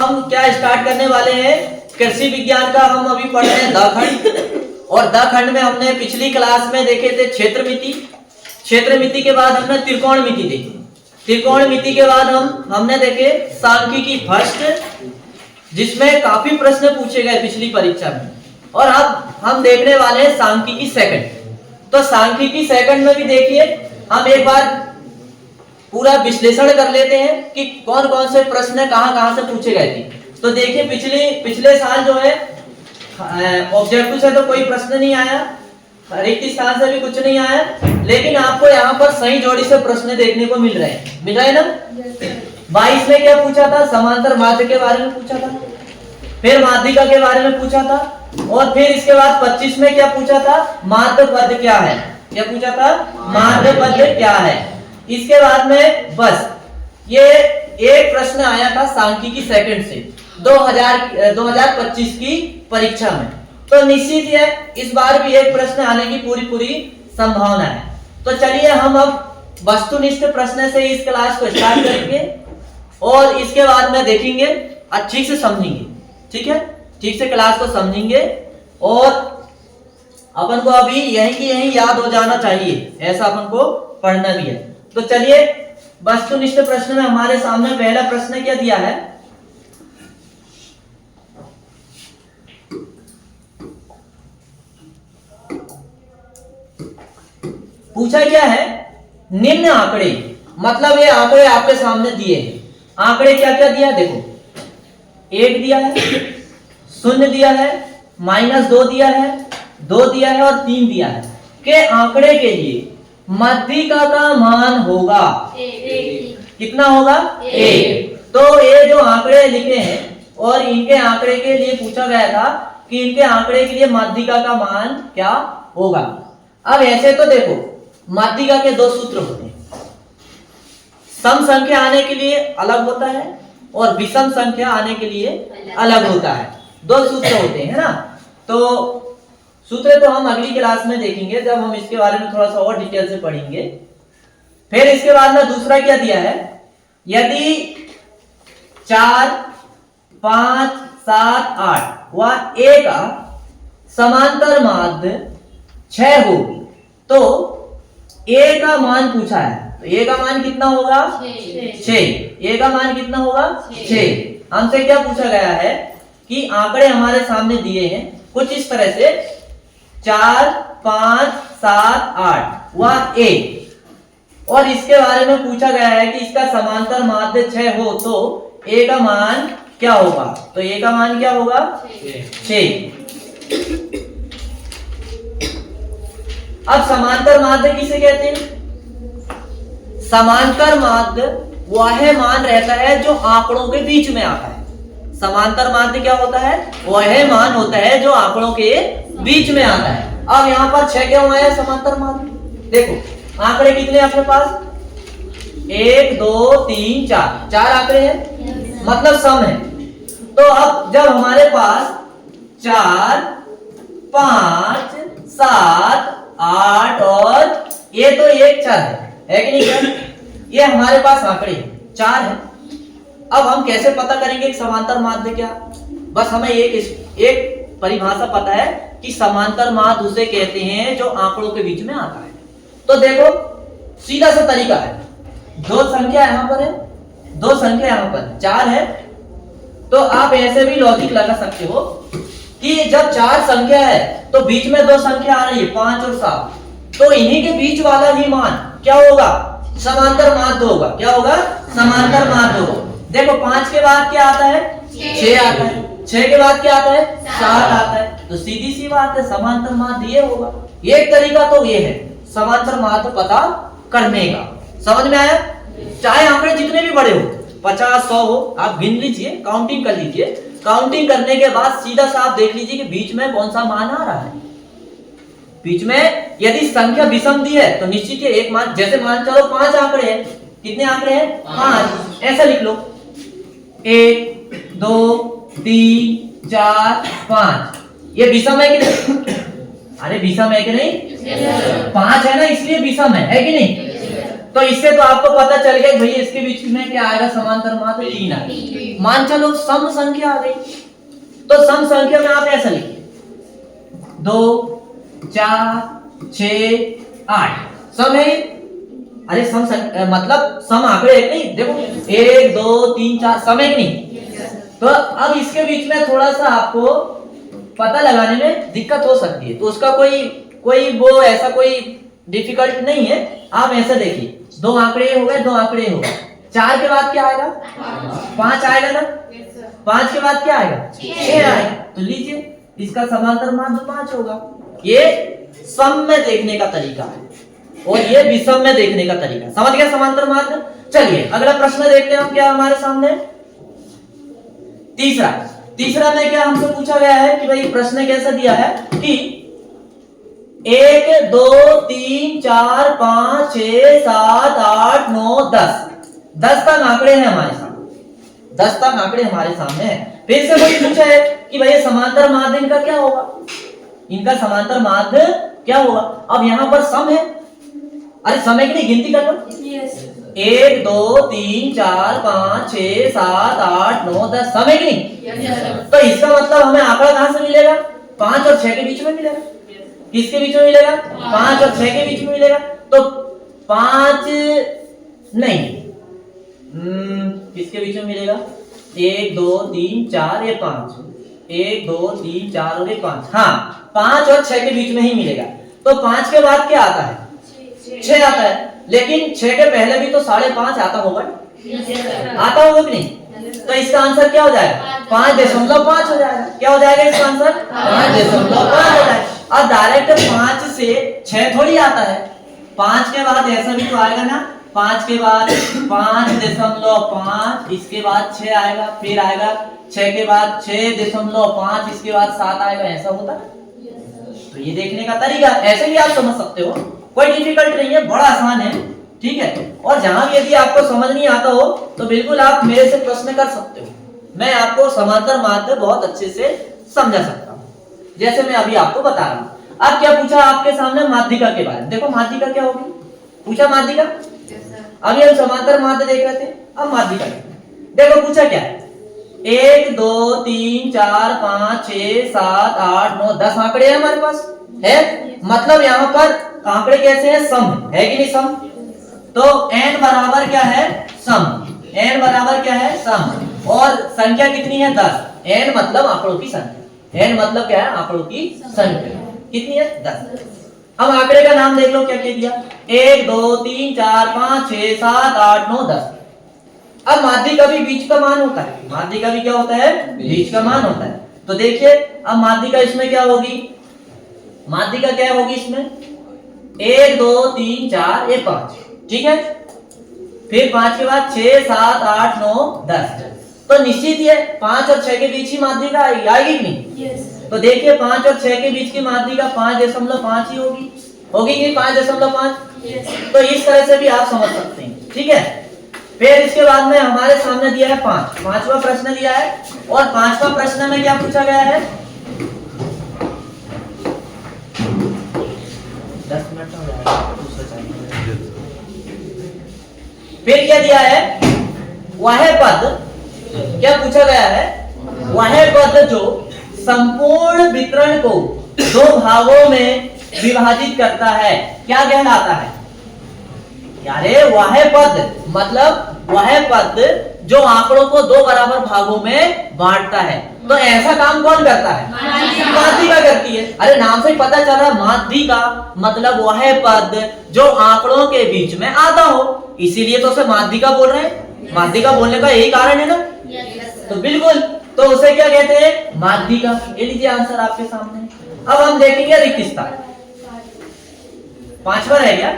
हम क्या स्टार्ट करने वाले हैं, कृषि विज्ञान का हम अभी पढ़ रहे हैं द खंड। और द खंड में हमने पिछली क्लास में देखे थे क्षेत्र मिति। क्षेत्र मिति के बाद हमने त्रिकोण मिति देखी। त्रिकोण मिति के बाद हमने देखे सांख्यिकी फर्स्ट, जिसमें काफी प्रश्न पूछे गए पिछली परीक्षा में। और अब हम देखने वाले हैं सांख्यिकी सेकंड। तो सांख्यिकी सेकंड में भी देखिए हम एक बार पूरा विश्लेषण कर लेते हैं कि कौन कौन से प्रश्न कहां से पूछे गए थे। तो देखिए पिछले साल जो है ऑब्जेक्टिव से तो कोई प्रश्न नहीं आया, रिक्त स्थान से भी कुछ नहीं आया, लेकिन आपको यहाँ पर सही जोड़ी से प्रश्न देखने को मिल रहे हैं ना। 22 में क्या पूछा था, समांतर माध्य के बारे में पूछा था, फिर माध्यिका के बारे में पूछा था, और फिर इसके बाद 25 में क्या पूछा था, माध्य पद क्या है। क्या पूछा था, माध्य पद क्या है। इसके बाद में बस ये एक प्रश्न आया था सांख्यिकी सेकंड से 2025 की परीक्षा में। तो निश्चित है इस बार भी एक प्रश्न आने की पूरी संभावना है। तो चलिए हम अब वस्तुनिष्ठ प्रश्न से इस क्लास को स्टार्ट करेंगे और इसके बाद में देखेंगे, अच्छी से समझेंगे, ठीक है, ठीक से क्लास को समझेंगे और अपन को अभी यहीं की यहीं याद हो जाना चाहिए, ऐसा अपन को पढ़ना भी है। तो चलिए वस्तुनिष्ठ प्रश्न में हमारे सामने पहला प्रश्न क्या दिया है, पूछा क्या है, निम्न आंकड़े, मतलब ये आंकड़े आपके सामने दिए हैं। आंकड़े क्या क्या दिया, देखो 1 दिया है, 0 दिया है, -2 दिया है, 2 दिया है और 3 दिया है के आंकड़े के लिए माध्यिका का मान होगा कितना होगा, 1। तो ये जो आंकड़े लिखे हैं और इनके आंकड़े के लिए पूछा गया था कि इनके आंकड़े के लिए माध्यिका का मान क्या होगा। अब ऐसे तो देखो माध्यिका के 2 सूत्र होते हैं, सम संख्या आने के लिए अलग होता है और विषम संख्या आने के लिए अलग होता है। 2 सूत्र होते हैं ना। तो सूत्र तो हम अगली क्लास में देखेंगे जब हम इसके बारे में थोड़ा सा और डिटेल से पढ़ेंगे। फिर इसके बाद में दूसरा क्या दिया है, यदि 4, 5, 7, 8 व A का समांतर माध्य 6 हो तो A का मान पूछा है। तो A का मान कितना होगा, 6। A का मान कितना होगा, 6। हमसे क्या पूछा गया है कि आंकड़े हमारे सामने दिए हैं कुछ इस तरह से 4, 5, 7, 8 व A, और इसके बारे में पूछा गया है कि इसका समांतर माध्य 6 हो तो A का मान क्या होगा। तो A का मान क्या होगा, 6। अब समांतर माध्य किसे कहते हैं, समांतर माध्य वह मान रहता है जो आंकड़ों के बीच में आता है। समांतर माध्य क्या होता है, वह मान होता है जो आंकड़ों के बीच में आता है। अब यहाँ पर 6 क्यों आया समांतर माध्य, देखो आंकड़े कितने अपने पास, 1, 2, 3, 4 आंकड़े हैं, मतलब सम है। तो अब जब हमारे पास 4, 5, 7, 8 और ये तो एक चर है कि नहीं चर, ये हमारे पास आंकड़े 4 है। अब हम कैसे पता करेंगे कि समांतर माध्य क्या, बस हमें एक परिभाषा पता है कि समांतर माध्य उसे कहते हैं जो आंकड़ों के बीच में आता है। तो देखो सीधा सा तरीका है, 2 संख्या यहाँ पर है, 2 संख्या यहाँ पर 4 है, तो आप ऐसे भी लॉजिक लगा सकते हो कि जब 4 संख्या है तो बीच में 2 संख्या आ रही है 5 और 7, तो इन्हीं के बीच वाला ही मान क्या होगा, समांतर माध्य होगा। क्या होगा, समांतर माध्य होगा। देखो 5 के बाद क्या आता है, 6 आता है, 6 के बाद क्या आता है, 7 आता है, तो सीधी सी बात है समांतर माध्य ये होगा। एक तरीका तो ये है समांतर माध्य पता करने का, समझ में आया। चाहे आंकड़े जितने भी बड़े हो, 50, 100 हो, आप गिन लीजिए, काउंटिंग कर लीजिए, काउंटिंग करने के बाद सीधा सा आप देख लीजिए कि बीच में कौन सा मान आ रहा है। बीच में यदि संख्या विषम दी है तो निश्चित है एक मान, जैसे मान चलो 5 आंकड़े हैं, कितने आंकड़े हैं, 5, ऐसा लिख लो 1, 2, 3, 4, 5, ये विषम है कि नहीं, अरे विषम है कि नहीं, 5 है ना, इसलिए विषम है कि नहीं। तो इससे तो आपको पता चल गया भाई इसके बीच में क्या आएगा, समांतर माध्य 3 आएगा। मान चलो सम संख्या आ गई, तो सम संख्या में आप ऐसा लिखिए 2 4 6 8 सम है। अरे सम मतलब सम आंकड़े एक नहीं, देखो 1 2 3 4 सम एक नहीं। तो अब इसके बीच में थोड़ा सा आपको पता लगाने में दिक्कत हो सकती है, तो उसका कोई वो ऐसा कोई डिफिकल्ट नहीं है। आप ऐसा देखिए 2 आंकड़े हो गए, 2 आंकड़े हो गए, 4 के बाद क्या आएगा 5 आएगा ना, 5 के बाद क्या आएगा 6 आएगा। तो लीजिए इसका समांतर माध्य 5 होगा। ये सम में देखने का तरीका है और ये विषम में देखने का तरीका। समझ गया समांतर माध्य। चलिए अगला प्रश्न देखते हैं हम क्या हमारे सामने। तीसरा में क्या हमसे पूछा गया है कि भाई प्रश्न कैसा दिया है कि 1 2 3 4 5 6 7 8 9 10 तक आंकड़े हैं हमारे सामने, 10 तक आंकड़े हमारे सामने हैं। फिर से मुझे पूछा है कि भाई समांतर माध्य इनका क्या होगा, इनका समांतर माध्य क्या होगा। अब यहां पर सम है, अरे समय की नहीं गिनती कर लो, 1 2 3 4 5 6 7 8 9 10 समय की नहीं। तो इसका मतलब हमें आंकड़ा कहां से मिलेगा, 5 और 6 के बीच में मिलेगा। किसके बीच में मिलेगा, 5 और 6 के बीच में मिलेगा। तो 5 नहीं, किसके बीच में मिलेगा, 1 2 3 4 ये 5, 1 2 3 4 और ये 5, हाँ 5 और 6 के बीच में ही मिलेगा। तो 5 के बाद क्या आता है, 6 आता है, लेकिन 6 के पहले भी तो 5.5 आता होगा, आता होगा कि नहीं। तो इसका आंसर क्या हो जाएगा, 5.5 हो जाएगा। क्या हो जाएगा इसका आंसर, 5.5 हो जाएगा। अब डायरेक्ट 5 से 6 थोड़ी आता है, 5 के बाद ऐसा भी तो आएगा ना, 5 के बाद 5.5, इसके बाद 6 आएगा, फिर आएगा 6 के बाद 6.5, इसके बाद 7 आएगा, ऐसा होता है। तो ये देखने का तरीका, ऐसे भी आप समझ सकते हो, कोई डिफिकल्ट नहीं है, बड़ा आसान है, ठीक है। और जहां भी यदि आपको समझ नहीं आता हो तो बिल्कुल आप मेरे से प्रश्न कर सकते हो, मैं आपको समांतर माध्य बहुत अच्छे से समझा सकता हूं, जैसे मैं अभी आपको बता रहा हूं। अब क्या पूछा आपके सामने, माध्यिका के बारे में। देखो माध्यिका क्या होगी, पूछा माध्यिका। अभी हम समांतर माध्य देख रहे थे, अब माध्यिका देखो पूछा क्या है, 1 2 3 4 5 6 7 8 9 10 आंकड़े हैं हमारे पास है। मतलब यहाँ पर आंकड़े कैसे हैं, सम है कि नहीं, सम। तो n बराबर क्या है, सम, n बराबर क्या है, सम। और संख्या कितनी है, 10। n मतलब आंकड़ों की संख्या, n मतलब क्या है, आंकड़ों की संख्या कितनी है, 10। अब आंकड़े का नाम देख लो क्या कह दिया, 1 2 3 4 5 6 7 8 9 10। अब माध्यिका भी बीच का मान होता है, माध्यिका भी क्या होता है, बीच का मान होता है। तो देखिए अब माध्यिका इसमें क्या होगी, माध्यिका क्या होगी इसमें, 1 2 3 4 ये 5, ठीक है। फिर 5 के बाद 6 7 8 9 10। तो निश्चित ही है 5 और 6 के बीच ही माध्यिका आएगी कि नहीं। तो देखिए 5 और 6 के बीच की माध्यिका 5.5 ही होगी, होगी कि 5.5। तो इस तरह से भी आप समझ सकते हैं, ठीक है। फिर इसके बाद में हमारे सामने दिया है 5वां प्रश्न दिया है, और 5वां प्रश्न में क्या पूछा गया है, 10 मिनट हो गया। फिर क्या दिया है, वह पद, क्या पूछा गया है, वह पद जो संपूर्ण वितरण को 2 भागों में विभाजित करता है क्या कहलाता है। यारे वह पद मतलब वह पद जो आंकड़ों को 2 बराबर भागों में बांटता है। तो ऐसा काम कौन करता है, माध्यिका करती है। अरे नाम से ही पता चल रहा, माध्यिका मतलब वह पद जो आंकड़ों के बीच में आता हो, इसीलिए तो उसे माध्यिका बोल रहे हैं। माध्यिका बोलने का यही कारण है ना। तो बिल्कुल, तो उसे क्या कहते हैं, माध्यिका। ये लीजिए आंसर आपके सामने। अब हम देखेंगे रिक्त स्थान, 5वां रह गया,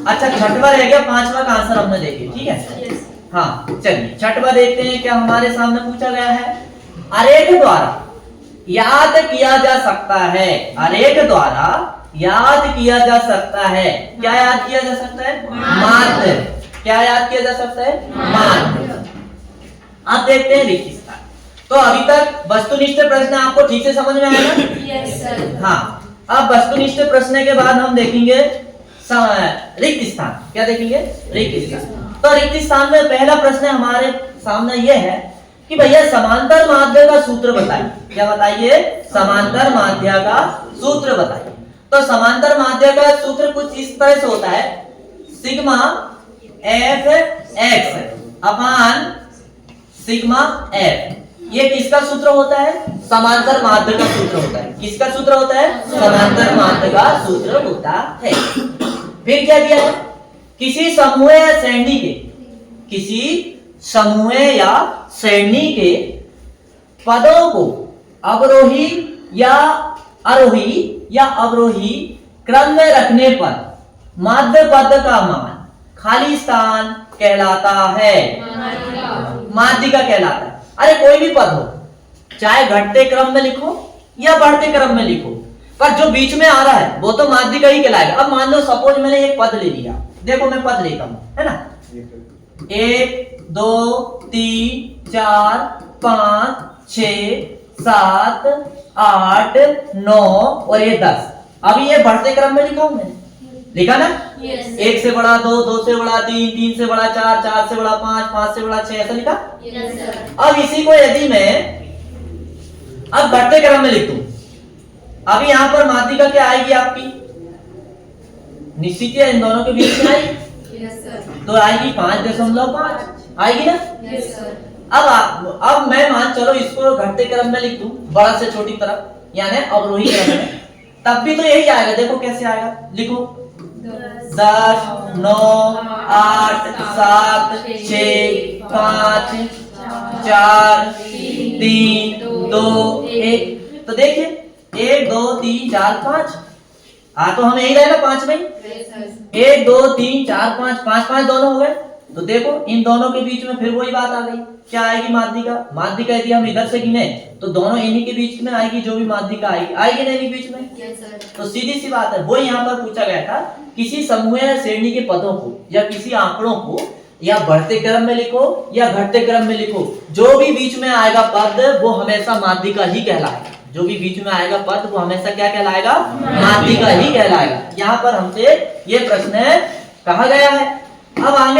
अच्छा 6वां रह गया, 5वां का आंसर हमने देखे, ठीक है। हाँ चलिए 6वां देखते हैं क्या हमारे सामने पूछा गया है। आरेख द्वारा याद किया जा सकता है, आरेख द्वारा याद किया जा सकता है, क्या याद किया जा सकता है, माध्य। क्या याद किया जा सकता है, माध्य। अब देखते हैं रिक्त स्थान। तो अभी तक वस्तुनिष्ठ प्रश्न आपको ठीक से समझ में आया ना। Yes sir. हाँ, अब वस्तुनिष्ठ प्रश्न के बाद हम देखेंगे रिक्त स्थान। क्या देखेंगे? रिक्त स्थान। तो रिक्त स्थान में पहला प्रश्न हमारे सामने यह है कि भैया समांतर माध्य का सूत्र बताइए। क्या बताइए? समांतर माध्य का सूत्र बताइए। तो समांतर माध्य का सूत्र कुछ इस तरह से होता है, सिग्मा एफ एक्स अपान सिग्मा एफ। ये किसका सूत्र होता है? समांतर माध्य का सूत्र होता है। किसका सूत्र होता है? समांतर माध्य का सूत्र होता है। फिर क्या दिया है? किसी समूह या श्रेणी के, किसी समूह या श्रेणी के पदों को अवरोही या अवरोही क्रम में रखने पर माध्य पद का मान खाली स्थान कहलाता है। माध्यिका कहलाता है। अरे कोई भी पद हो, चाहे घटते क्रम में लिखो या बढ़ते क्रम में लिखो, पर जो बीच में आ रहा है वो तो माध्यिका ही कहलाएगा। अब मान लो सपोज मैंने एक पद ले लिया, देखो मैं पद लेता हूं, है ना, 1 2 3 4 5 6 7 8 9 और ये 10। अभी ये बढ़ते क्रम में लिखा हूं मैंने, लिखा ना? yes. 1 से बड़ा 2, 2 से बड़ा 3, 3 से बड़ा 4, 4 से बड़ा 5, 5 से बड़ा 6, ऐसा लिखा? yes, अब इसी को यदि मैं अब बढ़ते क्रम में लिख दूं, अभी यहां पर माध्यिका क्या आएगी आपकी? निश्चित है इन दोनों के बीच में आएगी। yes, तो आएगी 5.5 आएगी ना? yes, अब मैं मान चलो इसको घटते क्रम में लिख दूं, बड़ा से छोटी तरफ, यानी अवरोही क्रम में, तब भी तो यही आएगा। देखो कैसे आएगा, लिखो 10 9 8 7 6 5 4 3 2 1। तो देखिए 1 2 3 4 5 तो हम यही रहेगा 5 में। 1 2 3 4 5 5 दोनों हो गए। तो देखो इन दोनों के बीच में फिर वही बात आ गई, क्या आएगी? माध्यिका। माध्यिका यदि हम इधर से गिने तो दोनों इन्हीं के बीच में आएगी, जो भी माध्यिका आएगी आएगी ना इन्हीं बीच में। yes, तो सीधी सी बात है, वो यहाँ पर पूछा गया था, किसी समूह या श्रेणी के पदों को या किसी आंकड़ों को या बढ़ते क्रम में लिखो या घटते क्रम में लिखो, जो भी बीच में आएगा पद वो हमेशा माध्यिका ही कहलाएगा। जो भी बीच में आएगा पद वो हमेशा क्या कहलाएगा? माध्यिका ही कहलाएगा। यहाँ पर हमसे ये प्रश्न कहा गया है। अब आगे